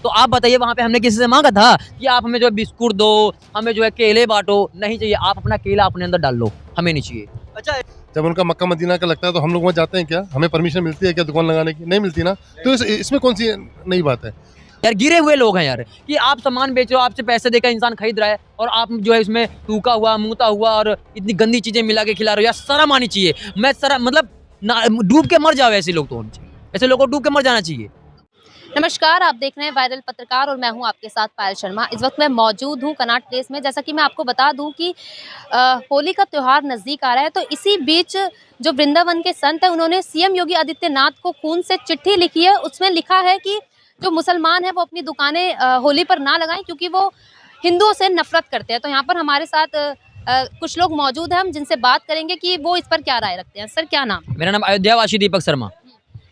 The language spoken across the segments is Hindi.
तो आप बताइए वहाँ पे हमने किसी से मांगा था कि आप हमें जो है बिस्कुट दो, हमें जो है केले बांटो? नहीं चाहिए। आप अपना केला अपने अंदर डाल लो, हमें नहीं चाहिए। अच्छा, जब उनका मक्का मदीना का लगता है तो हम लोग वहाँ जाते हैं क्या? हमें परमिशन मिलती है क्या दुकान लगाने की? नहीं मिलती ना। तो इसमें कौन सी नई बात है? यार गिरे हुए लोग हैं यार, कि आप सामान बेच रहे हो, आपसे पैसे देकर इंसान खरीद रहा है और आप जो है इसमें थूका हुआ, मुता हुआ और इतनी गंदी चीजें मिला के खिला रहे हो। यार शर्म आनी चाहिए। मैं शर्म मतलब डूब के मर जाओ ऐसे लोग तो होने चाहिए। ऐसे लोगों को डूब के मर जाना चाहिए। नमस्कार, आप देख रहे हैं वायरल पत्रकार और मैं हूं आपके साथ पायल शर्मा। इस वक्त मैं मौजूद हूं कनॉट प्लेस में। जैसा कि मैं आपको बता दूं कि होली का त्यौहार नज़दीक आ रहा है, तो इसी बीच जो वृंदावन के संत हैं उन्होंने सीएम योगी आदित्यनाथ को खून से चिट्ठी लिखी है। उसमें लिखा है कि जो मुसलमान हैं वो अपनी दुकानें होली पर ना लगाएं क्योंकि वो हिंदुओं से नफरत करते हैं। तो यहाँ पर हमारे साथ कुछ लोग मौजूद हैं, हम जिनसे बात करेंगे कि वो इस पर क्या राय रखते हैं। सर, क्या नाम? मेरा नाम अयोध्यावासी दीपक शर्मा।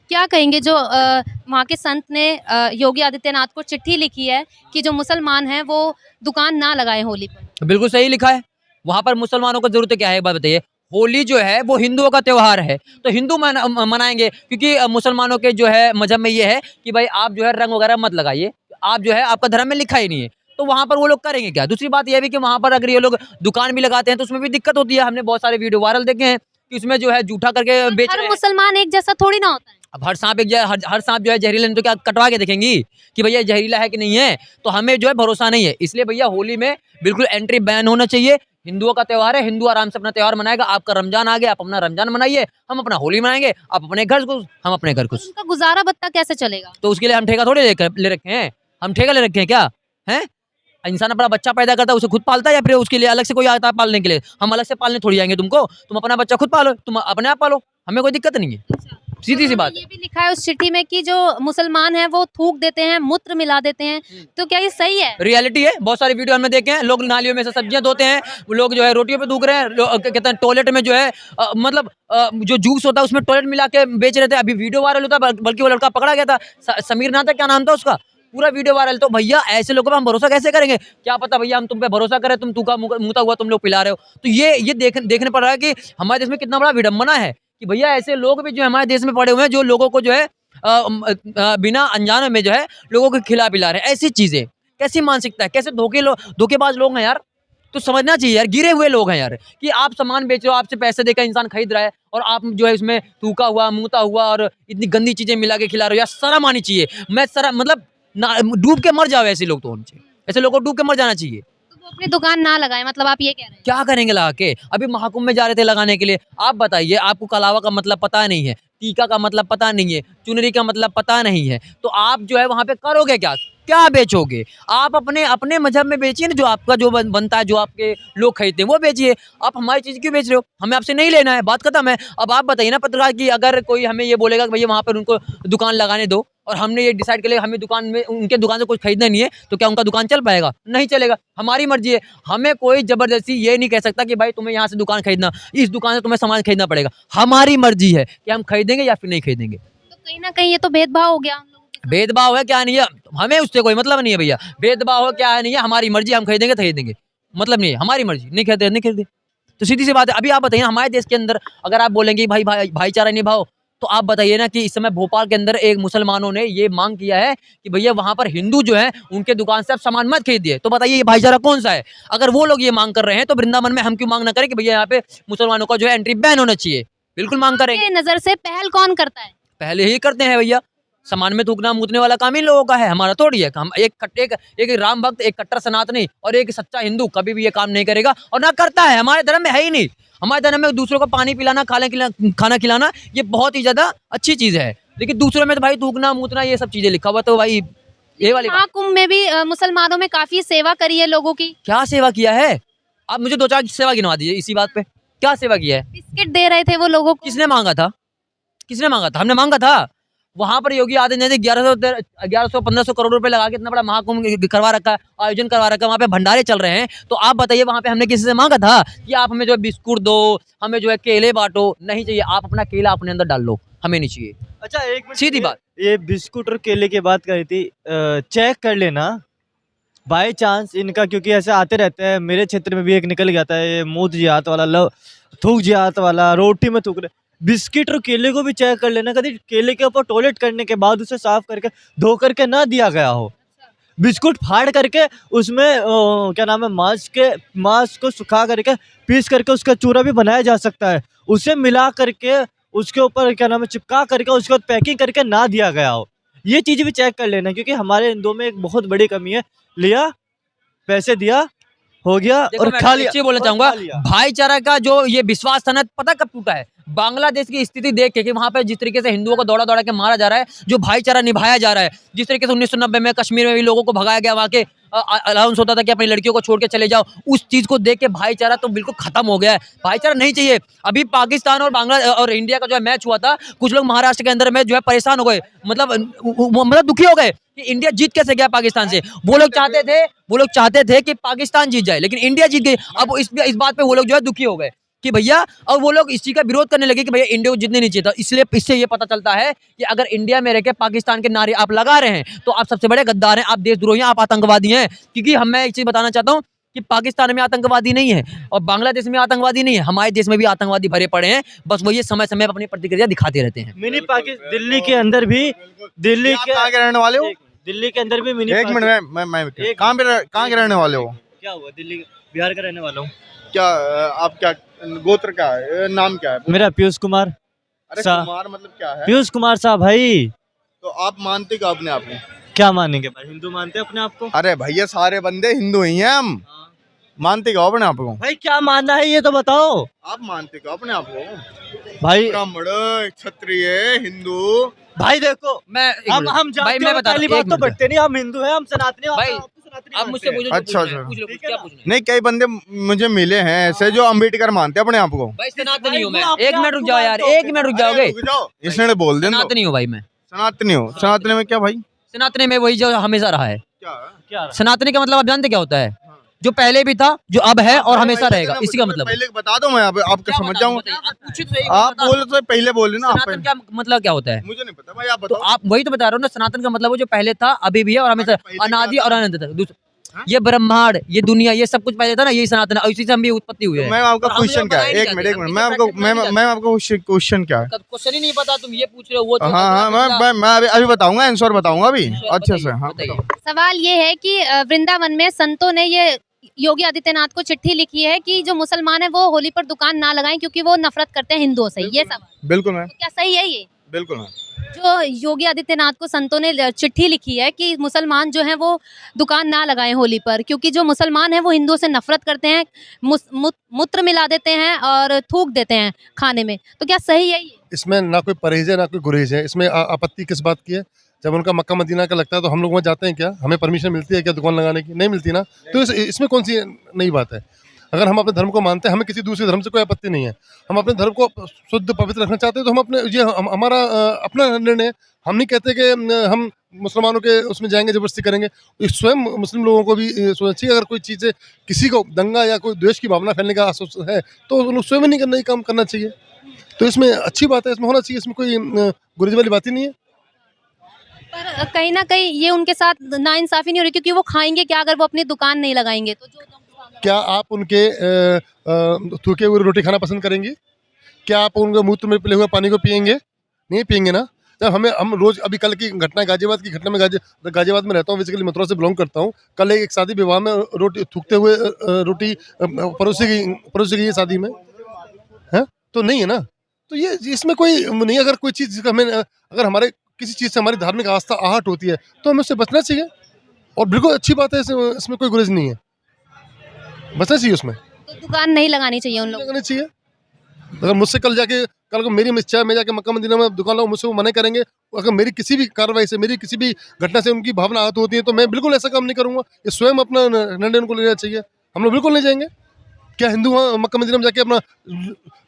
क्या कहेंगे जो वहाँ के संत ने योगी आदित्यनाथ को चिट्ठी लिखी है कि जो मुसलमान हैं वो दुकान ना लगाएं होली पर? बिल्कुल सही लिखा है। वहाँ पर मुसलमानों को जरूरत क्या है, एक बात बताइए। होली जो है वो हिंदुओं का त्योहार है, तो हिंदू मनाएंगे, क्योंकि मुसलमानों के जो है मजहब में ये है कि भाई आप जो है रंग वगैरह मत लगाइए, आप जो है आपका धर्म में लिखा ही नहीं है, तो वहाँ पर वो लोग करेंगे क्या? दूसरी बात यह भी कि वहाँ पर अगर ये लोग दुकान भी लगाते हैं तो उसमें भी दिक्कत होती है। हमने बहुत सारे वीडियो वायरल देखे हैं कि उसमें जो है जूठा करके बेच हर रहे हैं। मुसलमान एक जैसा थोड़ी ना होता है। अब हर सांप हर सांप जो है जहरीला नहीं, तो क्या कटवा के देखेंगी कि भैया जहरीला है कि नहीं है? तो हमें जो है भरोसा नहीं है। इसलिए भैया होली में बिल्कुल एंट्री बैन होना चाहिए। हिंदुओं का त्योहार है, हिंदू आराम से अपना त्योहार मनाएगा। आपका रमजान आ गया, आप अपना रमजान मनाइए, हम अपना होली मनाएंगे। आप अपने घर घुस, हम अपने घर घुस। उनका गुजारा भत्ता कैसे चलेगा? तो उसके लिए हम ठेका थोड़ी ले रखे हैं। हम ठेका ले रखे हैं क्या? हैं? इंसान अपना बच्चा पैदा करता है, उसे खुद पालता है या फिर उसके लिए अलग से कोई आता है पालने के लिए? हम अलग से पालने थोड़ी आएंगे तुमको। तुम अपना बच्चा खुद पालो, तुम अपने आप पालो, हमें कोई दिक्कत नहीं है। सीधी सी बात है। ये भी लिखा है उस चिट्ठी में कि जो मुसलमान हैं वो थूक देते हैं, मूत्र मिला देते हैं, तो क्या ये सही है? रियलिटी है। बहुत सारे वीडियो हमने देखे हैं, लोग नालियों में से सब्जियां धोते हैं, लोग जो है रोटियों पे थूक रहे हैं, कहते हैं टॉयलेट में जो है मतलब जो जूस होता है उसमें टॉयलेट मिला के बेच रहे थे। अभी वीडियो वायरल होता है, बल्कि वो लड़का पकड़ा गया था, समीर नाथ, क्या नाम था उसका, पूरा वीडियो वायरल। तो भैया ऐसे लोगों पर हम भरोसा कैसे करेंगे? क्या पता भैया हम तुम पे भरोसा करें, तुम तूका मुता हुआ तुम लोग पिला रहे हो। तो ये देखने पड़ रहा है कि हमारे देश में कितना बड़ा विडंबना है कि भैया ऐसे लोग भी जो हमारे देश में पड़े हुए हैं, जो लोगों को जो है बिना अनजाने में जो है लोगों को खिला पिला रहे हैं। ऐसी चीजें कैसी मानसिकता है, कैसे धोखेबाज लोग हैं यार। तो समझना चाहिए यार, गिरे हुए लोग हैं यार, कि आप सामान बेच रहे हो, आपसे पैसे देकर इंसान खरीद रहा है और आप जो है इसमें थूका हुआ, मुता हुआ और इतनी गंदी चीजें मिला के खिला रहे हो। यार शर्म आनी चाहिए। मैं शर्म मतलब डूब के मर जाओ ऐसे लोग तो होने चाहिए। ऐसे लोगों को डूब के मर जाना चाहिए। तो वो अपनी दुकान ना लगाएं, मतलब आप ये कह रहे हैं? क्या करेंगे लगा के? अभी महाकुंभ में जा रहे थे लगाने के लिए। आप बताइए, आपको कलावा का मतलब पता नहीं है, टीका का मतलब पता नहीं है, चुनरी का मतलब पता नहीं है, तो आप जो है वहां पे करोगे क्या? क्या बेचोगे? आप अपने अपने मजहब में बेचिए ना, जो आपका जो बनता है, जो आपके लोग खरीदते हैं वो बेचिए। आप हमारी चीज क्यों बेच रहे हो? हमें आपसे नहीं लेना है, बात खत्म है। अब आप बताइए ना पत्रकार की, अगर कोई हमें ये बोलेगा कि भैया वहां पर उनको दुकान लगाने दो और हमने ये डिसाइड कर लिया हमें दुकान में उनके दुकान से कुछ खरीदना नहीं है, तो क्या उनका दुकान चल पाएगा? नहीं चलेगा। हमारी मर्जी है। हमें कोई जबरदस्ती ये नहीं कह सकता कि भाई तुम्हें यहाँ से दुकान खरीदना, इस दुकान से तुम्हें सामान खरीदना पड़ेगा। हमारी मर्जी है कि हम खरीदेंगे या फिर नहीं खरीदेंगे। तो कहीं ना कहीं ये तो भेदभाव हो गया हम लोगों के साथ। भेदभाव है क्या नहीं है, हमें उससे कोई मतलब नहीं है भैया। भेदभाव है क्या नहीं है, हमारी मर्जी, हम खरीदेंगे तो खरीदेंगे, मतलब नहीं है, हमारी मर्जी। नहीं खरीदे नहीं खरीदे, तो सीधी सी बात है। अभी आप बताइए हमारे देश के अंदर अगर आप बोलेंगे भाईचारा निभाओ, तो आप बताइए ना कि इस समय भोपाल के अंदर एक मुसलमानों ने ये मांग किया है कि भैया वहां पर हिंदू जो है उनके दुकान से आप सामान मत खरीदिए। तो बताइए ये भाईचारा कौन सा है? अगर वो लोग ये मांग कर रहे हैं तो वृंदावन में हम क्यों मांग ना करें कि भैया यहाँ पे मुसलमानों का जो है एंट्री बैन होना चाहिए? बिल्कुल मांग करेंगे। आपके नजर से पहल कौन करता है? पहले ही करते हैं भैया। सामान में थूकना मूतने वाला काम इन लोगों का है, हमारा थोड़ी है। हम एक राम भक्त, एक कट्टर सनातनी और एक सच्चा हिंदू कभी भी ये काम नहीं करेगा और ना करता है। हमारे धर्म में है ही नहीं। हमारे धर्म में दूसरों को पानी पिलाना, खाना खिलाना ये बहुत ही ज्यादा अच्छी चीज है, लेकिन दूसरों में तो भाई थूकना मूतना ये सब चीजें लिखा हुआ, तो भाई ये वाली महाकुंभ में भी मुसलमानों में काफी सेवा करी है लोगों की। क्या सेवा किया है? आप मुझे 2-4 सेवा गिनवा दीजिए इसी बात पे। क्या सेवा किया है? बिस्किट दे रहे थे वो लोगों को। किसने मांगा था? किसने मांगा था? हमने मांगा था। वहां पर योगी आदित्यनाथ ने 1100-1500 करोड़ रुपए लगा के इतना बड़ा महाकुंभ करवा रखा है, आयोजन करवा रखा है, वहां पे भंडारे चल रहे हैं। तो आप बताइए वहां पे हमने किसी से मांगा था कि आप हमें जो है बिस्कुट दो, हमें जो है केले बांटो? नहीं चाहिए। आप अपना केला अपने अंदर डाल लो, हमें नहीं चाहिए। अच्छा, एक मिनट, सीधी बात। ये बिस्कुट और केले की बात करी थी, चेक कर लेना बाय चांस इनका, क्योंकि ऐसे आते रहते हैं। मेरे क्षेत्र में भी एक निकल गया था, ये मूत जियात वाला, थूक जियात वाला, रोटी में थूक रहे। बिस्किट और केले को भी चेक कर लेना, कभी केले के ऊपर टॉयलेट करने के बाद उसे साफ करके धो करके ना दिया गया हो। बिस्कुट फाड़ करके उसमें क्या नाम है मांस को सुखा करके पीस करके उसका चूरा भी बनाया जा सकता है। उसे मिला करके उसके ऊपर क्या नाम है चिपका करके उसके बाद पैकिंग करके ना दिया गया हो, ये चीज़ भी चेक कर लेना, क्योंकि हमारे हिंदुओं में एक बहुत बड़ी कमी है। लिया, पैसे दिया, हो गया देखो, और मैं खा लिया। एक चीज बोलना और चाहूंगा, खा लिया। भाईचारा का जो ये विश्वास था ना, पता कब टूटा है? बांग्लादेश की स्थिति देख के कि वहां पे जिस तरीके से हिंदुओं को दौड़ा दौड़ा के मारा जा रहा है, जो भाईचारा निभाया जा रहा है, जिस तरीके से 1990 में कश्मीर में भी लोगों को भगाया गया, वहां के अलाउंस होता था कि अपनी लड़कियों को छोड़ के चले जाओ, उस चीज को देख के भाईचारा तो बिल्कुल खत्म हो गया है। भाईचारा नहीं चाहिए। अभी पाकिस्तान और बांग्लादेश और इंडिया का जो है मैच हुआ था, कुछ लोग महाराष्ट्र के अंदर में जो है परेशान हो गए, मतलब दुखी हो गए कि इंडिया जीत कैसे गया पाकिस्तान से। वो लोग चाहते थे कि पाकिस्तान जीत जाए, लेकिन इंडिया जीत गई। अब इस बात पे वो लोग जो है दुखी हो गए कि भैया, और वो लोग इस चीज का विरोध करने लगे कि भैया इंडिया को जीतने नहीं चाहिए था। इसलिए इससे ये पता चलता है कि अगर इंडिया में रह के पाकिस्तान के नारे आप लगा रहे हैं तो आप सबसे बड़े गद्दार हैं, आप देशद्रोही हैं, आप आतंकवादी हैं। क्योंकि मैं एक चीज बताना चाहता हूँ कि पाकिस्तान में आतंकवादी नहीं है और बांग्लादेश में आतंकवादी नहीं है, हमारे देश में भी आतंकवादी भरे पड़े हैं। बस वो ये समय समय पर अपनी प्रतिक्रिया दिखाते रहते हैं। मिनी पाकिस्तान दिल्ली के अंदर भी, दिल्ली के कहाँ के रहने वाले हो? दिल्ली के अंदर भी मिनी एक मिनट, मैं कहाँ के रहने वाले हो? क्या हुआ? दिल्ली बिहार का रहने वाला हूँ। क्या आप क्या गोत्र क्या है, नाम क्या है? मेरा पीयूष कुमार। अरे सा- कुमार मतलब क्या है? पीयूष कुमार साहब भाई। तो आप मानते क्या अपने आप को? क्या मानेंगे भाई, हिंदू मानते हैं अपने आप को? अरे भैया सारे बंदे हिंदू ही हैं हम। मानते क्या अपने आप को? भाई क्या मानना है ये तो बताओ। आप मानते क्या अपने आप को? भाई ब्राह्मण, क्षत्रिय, हिंदू। भाई देखो, मैं हम भाई जानते मैं हो, बता पहली रहा हूँ, बात तो बढ़ते नहीं, हम हिंदू हैं, हम सनातनी हैं, भाई, आपको सनातनी आप मानते मुझसे हैं। पूछो, अच्छा, पूछ अच्छा। लो, क्या पूछना है? नहीं, कई बंदे मुझे मिले हैं ऐसे जो अम्बेडकर मानते हैं अपने आप को। भाई सनातनी भाई, हूँ मैं। वो अपने एक मिनट आप रुक को जाओ यार, मानते एक मिनट रुक जाओगे। रुक जाओ, इसने बोल देना। सनातनी हूँ भाई मैं। सनातनी हो? सनातनी में क्या भाई? सनातनी में वही जो हमेशा रहा है। क्या है? क्या सनातनी का मतलब आप जानते क्या होता है? जो पहले भी था, जो अब है और हमेशा रहेगा, इसी का मतलब है। पहले बता दो, मैं आपका समझ जाऊँ। आप बोले तो पहले बोले ना। सनातन क्या मतलब क्या होता है? मुझे नहीं पता भाई, आप तो बताओ। आप वही तो बता रहा हूँ ना, सनातन का मतलब वो जो पहले था, अभी भी है और हमेशा, पहले अनादि क्या और अनंत तक। ये ब्रह्मांड, ये दुनिया, ये सब कुछ पहले था ना, यही सनातन है, इसी से हम भी उत्पत्ति हुए तो हैं। मैं आपका और हम क्वेश्चन लोग क्या है? बताए नहीं एक मिनट, जाते, मैं आपको क्वेश्चन क्या है? क्वेश्चन ही नहीं पता, तुम ये पूछ रहे हो, वो हाँ, मैं अभी बताऊंगा, आंसर बताऊंगा अभी अच्छे से। हाँ, बताओ। सवाल ये है कि वृंदावन में संतों ने ये योगी आदित्यनाथ को चिट्ठी लिखी है कि जो मुसलमान है वो होली पर दुकान ना लगाएं क्योंकि वो नफरत करते हैं हिंदुओं से। ये सवाल बिल्कुल मैम, तो क्या सही है ये? बिल्कुल मैम। जो योगी आदित्यनाथ को संतों ने चिट्ठी लिखी है कि मुसलमान जो हैं वो दुकान ना लगाएं होली पर, क्योंकि जो मुसलमान हैं वो हिंदुओं से नफरत करते हैं, मूत्र मिला देते हैं और थूक देते हैं खाने में, तो क्या सही है ये? इसमें ना कोई परहेज है ना कोई गुरेज है। इसमें आपत्ति किस बात की है? जब उनका मक्का मदीना का लगता है तो हम लोग वहाँ जाते हैं क्या? हमें परमिशन मिलती है क्या दुकान लगाने की? नहीं मिलती ना। तो इसमें कौन सी नई बात है? अगर हम अपने धर्म को मानते हैं, हमें किसी दूसरे धर्म से कोई आपत्ति नहीं है। हम अपने धर्म को शुद्ध पवित्र रखना चाहते हैं तो हम अपने हमारा अपना निर्णय। हम नहीं कहते कि हम मुसलमानों के उसमें जाएंगे, जबरदस्ती करेंगे। स्वयं मुस्लिम लोगों को भी सोचना चाहिए, अगर कोई चीज़ किसी को दंगा या कोई द्वेष की भावना फैलने का आशोस है तो उन लोग स्वयं नहीं काम करना चाहिए। तो इसमें अच्छी बात है, इसमें होना चाहिए, इसमें कोई गुरेज वाली बात ही नहीं है। पर कहीं ना कहीं ये उनके साथ नाइंसाफी नहीं हो रही, क्योंकि वो खाएंगे क्या अगर वो अपनी दुकान नहीं लगाएंगे? तो जो क्या आप उनके थूके हुए रोटी खाना पसंद करेंगी? क्या आप उनके मूत्र में पिले हुए पानी को पियेंगे? नहीं पियेंगे ना। जब हम रोज, अभी कल की घटना, गाजियाबाद की घटना में, गाजियाबाद में रहता हूँ, बेसिकली मथुरा से बिलोंग करता हूँ। कल एक शादी विवाह में रोटी थूकते हुए रोटी परोसी गई है शादी में, है तो नहीं है ना। तो ये इसमें कोई नहीं। अगर कोई चीज़ हमें, अगर हमारे किसी चीज़ से हमारी धार्मिक आस्था आहट होती है तो हमें उससे बचना चाहिए, और बिल्कुल अच्छी बात है, इसमें कोई गुरेज नहीं है, बचना चाहिए उसमें। तो दुकान नहीं लगानी चाहिए उन लोगों को? लगानी चाहिए। अगर मुझसे कल को मेरी इच्छा है, मैं जाके मक्का मदीना में दुकान लगाऊं, मुझसे वो मना करेंगे, अगर मेरी किसी भी कार्रवाई से, मेरी किसी भी घटना से उनकी भावना आहत होती है तो मैं बिल्कुल ऐसा काम नहीं करूंगा। ये स्वयं अपना निर्णय उनको लेना चाहिए, हम लोग बिल्कुल नहीं जाएंगे। क्या हिंदू वहाँ मक्का मदीना में जाके अपना,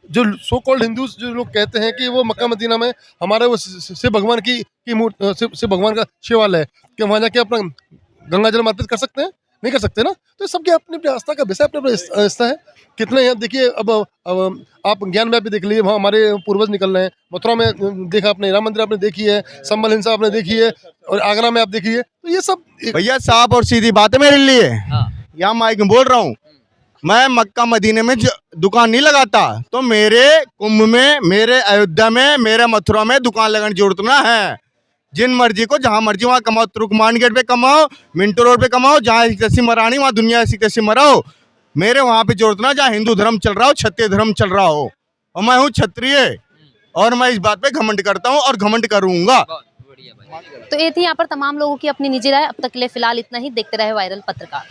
जो सो कॉल्ड हिंदू जो लोग कहते हैं कि वो मक्का मदीना में हमारे वो शिव भगवान की शिव भगवान का शिवालय है, कि वहाँ जाके अपना गंगा जल अर्पित कर सकते हैं? नहीं कर सकते ना। तो सबकी अपनी अपनी आस्था का विषय, अपने अपने आस्था है। कितने यहाँ देखिए, अब आप ज्ञान व्यापी देख लीजिए, वहाँ हमारे पूर्वज निकल रहे हैं। मथुरा में देखा आपने, राम मंदिर आपने देखी है, संबल हिंसा आपने देखी है, और आगरा में आप देखिए। तो ये सब भैया साफ और सीधी बात है मेरे लिए। यहाँ माइक में बोल रहा हूँ, मैं मक्का मदीने में दुकान नहीं लगाता, तो मेरे कुंभ में, मेरे अयोध्या में, मेरे मथुरा में दुकान लगाने की जरूरत ना है। जिन मर्जी को जहां मर्जी वहां कमाओ, तुर्कमान गेट पे कमाओ, मिंटो रोड पे कमाओ, जहां जैसी मरानी वहां दुनिया ऐसी तैसी मराओ। मेरे वहां पे जरूरत ना जहाँ हिंदू धर्म चल रहा हो, क्षत्रिय धर्म चल रहा हो, और मैं हूँ क्षत्रिय और मैं इस बात पे घमंड करता हूँ और घमंड करूंगा। तो ये थी यहाँ पर तमाम लोगों की अपनी निजी राय। अब तक के लिए फिलहाल इतना ही। देखते रहे वायरल पत्रकार।